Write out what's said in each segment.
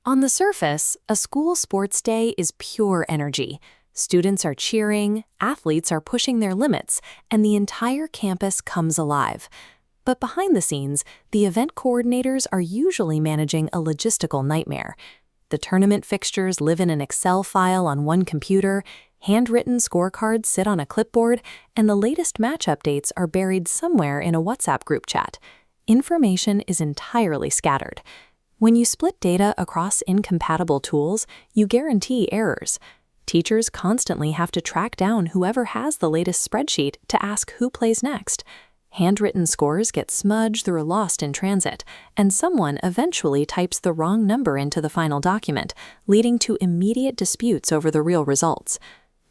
On the surface, a school sports day is pure energy. Students are cheering, athletes are pushing their limits, and the entire campus comes alive. But behind the scenes, the event coordinators are usually managing a logistical nightmare. The tournament fixtures live in an Excel file on one computer, handwritten scorecards sit on a clipboard, and the latest match updates are buried somewhere in a WhatsApp group chat. Information is entirely scattered. When you split data across incompatible tools, you guarantee errors. Teachers constantly have to track down whoever has the latest spreadsheet to ask who plays next. Handwritten scores get smudged or lost in transit, and someone eventually types the wrong number into the final document, leading to immediate disputes over the real results.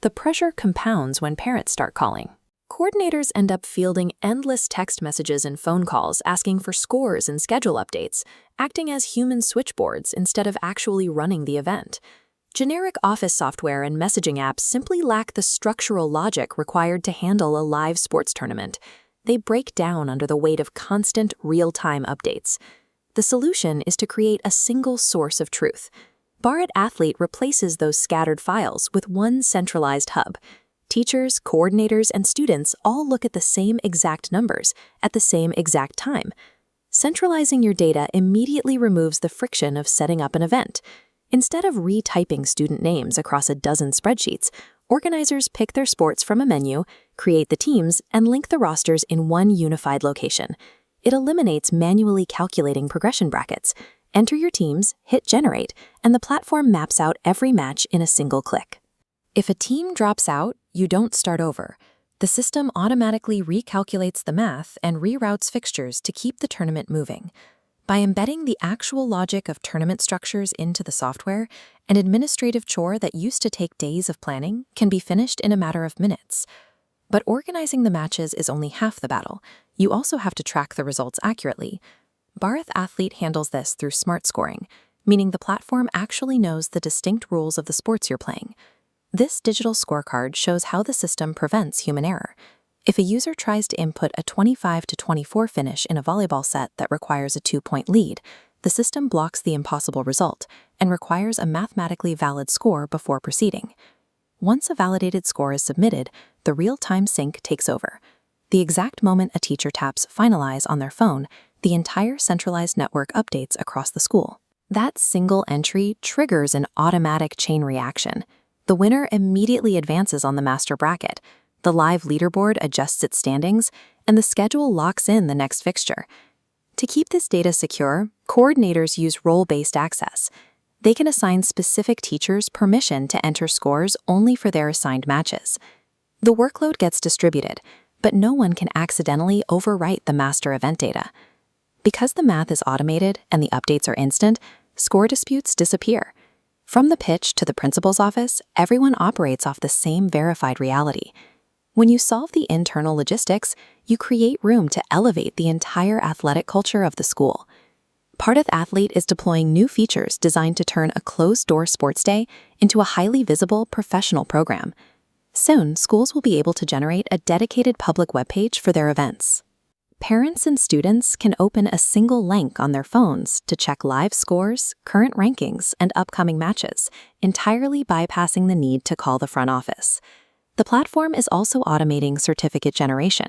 The pressure compounds when parents start calling. Coordinators end up fielding endless text messages and phone calls asking for scores and schedule updates, acting as human switchboards instead of actually running the event. Generic office software and messaging apps simply lack the structural logic required to handle a live sports tournament. They break down under the weight of constant, real-time updates. The solution is to create a single source of truth. Bharat Athlete replaces those scattered files with one centralized hub. Teachers, coordinators, and students all look at the same exact numbers at the same exact time. Centralizing your data immediately removes the friction of setting up an event. Instead of retyping student names across a dozen spreadsheets, organizers pick their sports from a menu, create the teams, and link the rosters in one unified location. It eliminates manually calculating progression brackets. Enter your teams, hit generate, and the platform maps out every match in a single click. If a team drops out, you don't start over. The system automatically recalculates the math and reroutes fixtures to keep the tournament moving. By embedding the actual logic of tournament structures into the software, an administrative chore that used to take days of planning can be finished in a matter of minutes. But organizing the matches is only half the battle. You also have to track the results accurately. Bharat Athlete handles this through smart scoring, meaning the platform actually knows the distinct rules of the sports you're playing. This digital scorecard shows how the system prevents human error. If a user tries to input a 25-24 finish in a volleyball set that requires a 2-point lead, the system blocks the impossible result and requires a mathematically valid score before proceeding. Once a validated score is submitted, the real-time sync takes over. The exact moment a teacher taps Finalize on their phone, the entire centralized network updates across the school. That single entry triggers an automatic chain reaction. The winner immediately advances on the master bracket. The live leaderboard adjusts its standings, and the schedule locks in the next fixture. To keep this data secure, coordinators use role-based access. They can assign specific teachers permission to enter scores only for their assigned matches. The workload gets distributed, but no one can accidentally overwrite the master event data. Because the math is automated and the updates are instant, score disputes disappear. From the pitch to the principal's office, everyone operates off the same verified reality. When you solve the internal logistics, you create room to elevate the entire athletic culture of the school. Bharat Athlete is deploying new features designed to turn a closed-door sports day into a highly visible professional program. Soon, schools will be able to generate a dedicated public webpage for their events. Parents and students can open a single link on their phones to check live scores, current rankings, and upcoming matches, entirely bypassing the need to call the front office. The platform is also automating certificate generation.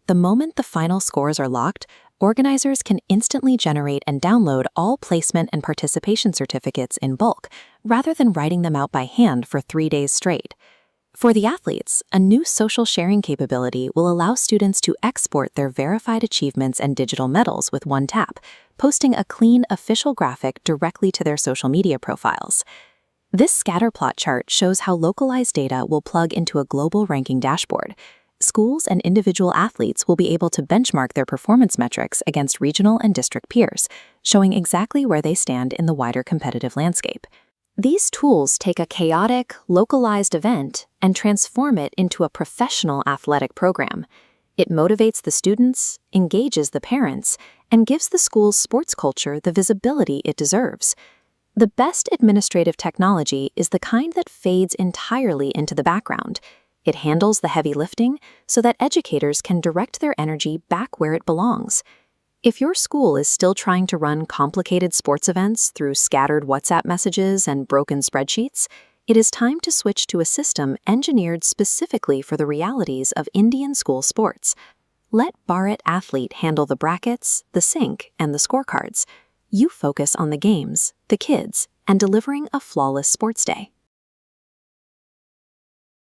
The moment the final scores are locked, organizers can instantly generate and download all placement and participation certificates in bulk, rather than writing them out by hand for 3 days straight. For the athletes, a new social sharing capability will allow students to export their verified achievements and digital medals with one tap, posting a clean, official graphic directly to their social media profiles. This scatter plot chart shows how localized data will plug into a global ranking dashboard. Schools and individual athletes will be able to benchmark their performance metrics against regional and district peers, showing exactly where they stand in the wider competitive landscape. These tools take a chaotic, localized event and transform it into a professional athletic program. It motivates the students, engages the parents, and gives the school's sports culture the visibility it deserves. The best administrative technology is the kind that fades entirely into the background. It handles the heavy lifting so that educators can direct their energy back where it belongs. If your school is still trying to run complicated sports events through scattered WhatsApp messages and broken spreadsheets, it is time to switch to a system engineered specifically for the realities of Indian school sports. Let Bharat Athlete handle the brackets, the sync, and the scorecards. You focus on the games, the kids, and delivering a flawless sports day.